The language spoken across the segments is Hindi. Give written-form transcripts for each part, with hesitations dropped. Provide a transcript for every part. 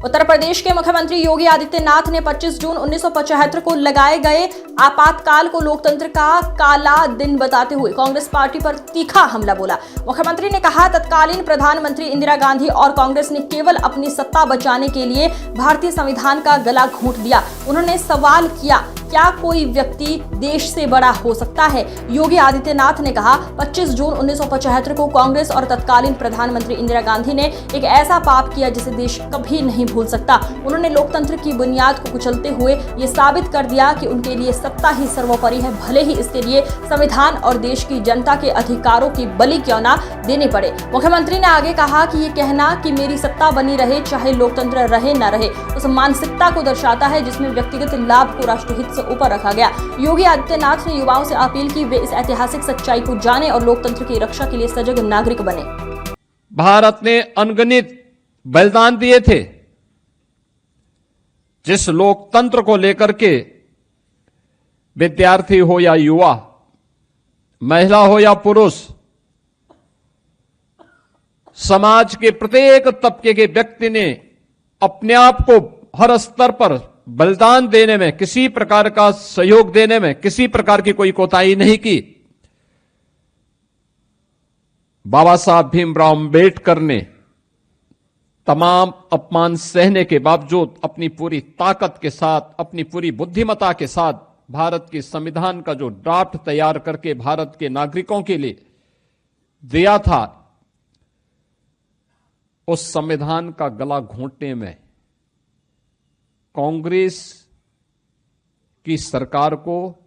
उत्तर प्रदेश के मुख्यमंत्री योगी आदित्यनाथ ने 25 जून 1975 को लगाए गए आपातकाल को लोकतंत्र का काला दिन बताते हुए कांग्रेस पार्टी पर तीखा हमला बोला। मुख्यमंत्री ने कहा, तत्कालीन प्रधानमंत्री इंदिरा गांधी और कांग्रेस ने केवल अपनी सत्ता बचाने के लिए भारतीय संविधान का गला घोंट दिया। उन्होंने सवाल किया, क्या कोई व्यक्ति देश से बड़ा हो सकता है? योगी आदित्यनाथ ने कहा, 25 जून 1975 को कांग्रेस और तत्कालीन प्रधानमंत्री इंदिरा गांधी ने एक ऐसा पाप किया जिसे देश कभी नहीं भूल सकता। उन्होंने लोकतंत्र की बुनियाद को कुचलते हुए ये साबित कर दिया कि उनके लिए सत्ता ही सर्वोपरि है, भले ही इसके लिए संविधान और देश की जनता के अधिकारों की बलि क्यों ना देने पड़े। मुख्यमंत्री ने आगे कहा कि ये कहना कि मेरी सत्ता बनी रहे चाहे लोकतंत्र रहे न रहे, उस मानसिकता को दर्शाता है जिसमें व्यक्तिगत लाभ को राष्ट्रहित से ऊपर रखा गया। योगी आदित्यनाथ ने युवाओं से अपील की, वे इस ऐतिहासिक सच्चाई को जाने और लोकतंत्र की रक्षा के लिए सजग नागरिक बने। भारत ने अनगिनत बलिदान दिए थे। जिस लोकतंत्र को लेकर के विद्यार्थी हो या युवा, महिला हो या पुरुष, समाज के प्रत्येक तबके के व्यक्ति ने अपने आप को हर स्तर पर बलिदान देने में, किसी प्रकार का सहयोग देने में किसी प्रकार की कोई कोताही नहीं की। बाबा साहब भीमराव अंबेडकर ने तमाम अपमान सहने के बावजूद अपनी पूरी ताकत के साथ, अपनी पूरी बुद्धिमत्ता के साथ भारत के संविधान का जो ड्राफ्ट तैयार करके भारत के नागरिकों के लिए दिया था, उस संविधान का गला घोंटने में कांग्रेस की सरकार को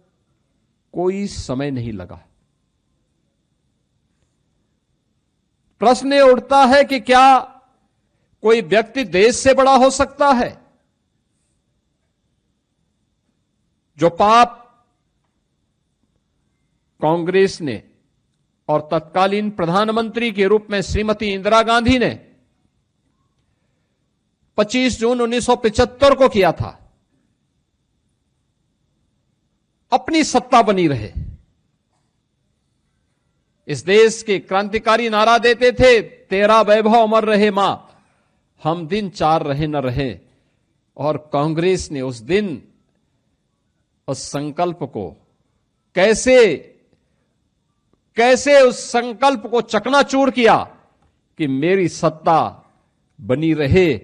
कोई समय नहीं लगा। प्रश्न ये उठता है कि क्या कोई व्यक्ति देश से बड़ा हो सकता है? जो पाप कांग्रेस ने और तत्कालीन प्रधानमंत्री के रूप में श्रीमती इंदिरा गांधी ने 25 जून 1975 को किया था, अपनी सत्ता बनी रहे। इस देश के क्रांतिकारी नारा देते थे, तेरा वैभव अमर रहे मां, हम दिन चार रहे न रहे। और कांग्रेस ने उस दिन उस संकल्प को कैसे उस संकल्प को चकनाचूर किया कि मेरी सत्ता बनी रहे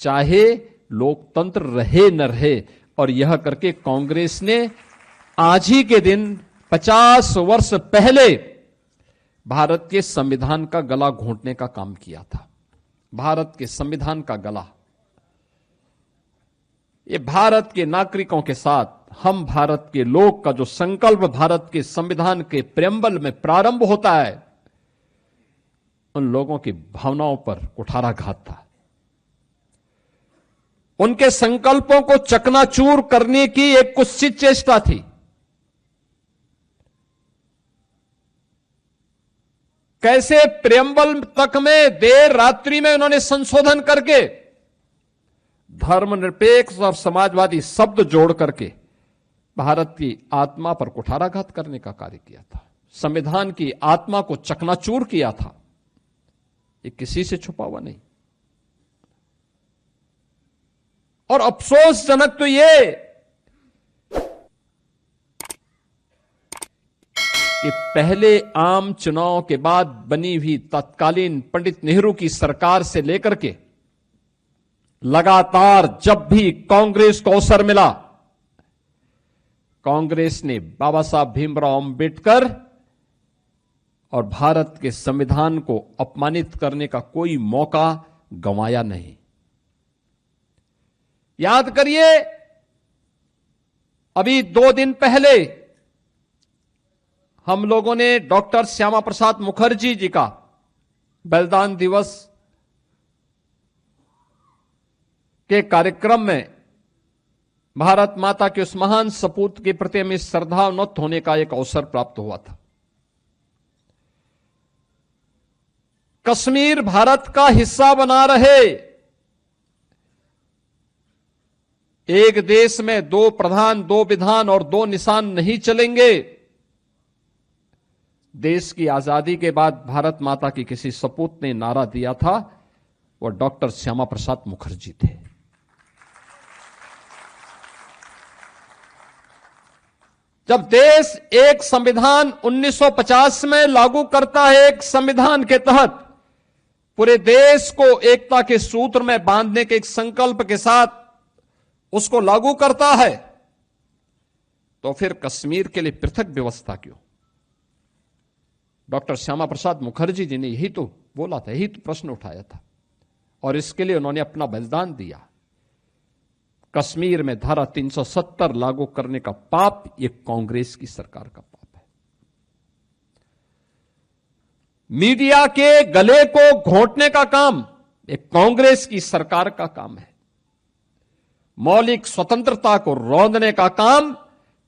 चाहे लोकतंत्र रहे न रहे। और यह करके कांग्रेस ने आज ही के दिन 50 वर्ष पहले भारत के संविधान का गला घोंटने का काम किया था। भारत के संविधान का गला, ये भारत के नागरिकों के साथ हम भारत के लोग का जो संकल्प भारत के संविधान के प्रेम्बल में प्रारंभ होता है, उन लोगों की भावनाओं पर कुठाराघात था। उनके संकल्पों को चकनाचूर करने की एक कुत्सित चेष्टा थी। कैसे प्रेम्बल तक में देर रात्रि में उन्होंने संशोधन करके धर्मनिरपेक्ष और समाजवादी शब्द जोड़ करके भारत की आत्मा पर कुठाराघात करने का कार्य किया था, संविधान की आत्मा को चकनाचूर किया था। ये किसी से छुपा हुआ नहीं। और अफसोसजनक तो ये कि पहले आम चुनाव के बाद बनी हुई तत्कालीन पंडित नेहरू की सरकार से लेकर के लगातार जब भी कांग्रेस को अवसर मिला, कांग्रेस ने बाबा साहब भीमराव अंबेडकर और भारत के संविधान को अपमानित करने का कोई मौका गंवाया नहीं। याद करिए, अभी 2 दिन पहले हम लोगों ने डॉक्टर श्यामा प्रसाद मुखर्जी जी का बलिदान दिवस के कार्यक्रम में भारत माता के उस महान सपूत के प्रति हमें श्रद्धान्वित होने का एक अवसर प्राप्त हुआ था। कश्मीर भारत का हिस्सा बना रहे, एक देश में 2 प्रधान, 2 विधान और 2 निशान नहीं चलेंगे। देश की आजादी के बाद भारत माता की किसी सपूत ने नारा दिया था, वो डॉक्टर श्यामा प्रसाद मुखर्जी थे। जब देश एक संविधान 1950 में लागू करता है, एक संविधान के तहत पूरे देश को एकता के सूत्र में बांधने के एक संकल्प के साथ उसको लागू करता है, तो फिर कश्मीर के लिए पृथक व्यवस्था क्यों? डॉक्टर श्यामा प्रसाद मुखर्जी जी ने यही तो बोला था, यही तो प्रश्न उठाया था, और इसके लिए उन्होंने अपना बलिदान दिया। कश्मीर में धारा 370 लागू करने का पाप ये कांग्रेस की सरकार का पाप है। मीडिया के गले को घोंटने का काम एक कांग्रेस की सरकार का काम है। मौलिक स्वतंत्रता को रौंदने का काम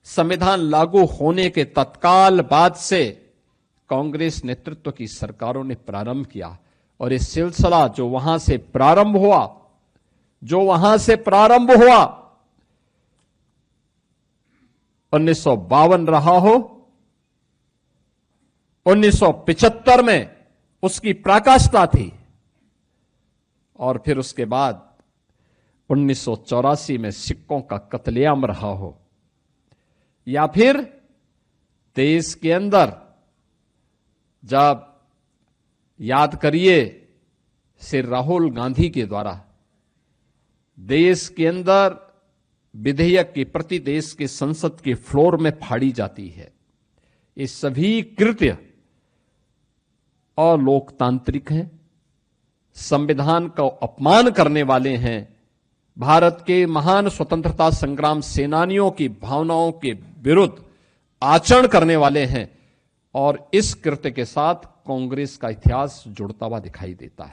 संविधान लागू होने के तत्काल बाद से कांग्रेस नेतृत्व की सरकारों ने प्रारंभ किया, और इस सिलसिला जो वहां से प्रारंभ हुआ 1952 रहा हो, 1975 में उसकी पराकाष्ठा थी, और फिर उसके बाद 1984 में सिखों का कत्लेआम रहा हो, या फिर देश के अंदर जब याद करिए श्री राहुल गांधी के द्वारा देश के अंदर विधेयक की प्रति देश के संसद के फ्लोर में फाड़ी जाती है, ये सभी कृत्य अलोकतांत्रिक हैं, संविधान का अपमान करने वाले हैं, भारत के महान स्वतंत्रता संग्राम सेनानियों की भावनाओं के विरुद्ध आचरण करने वाले हैं, और इस कृत्य के साथ कांग्रेस का इतिहास जुड़ता हुआ दिखाई देता है।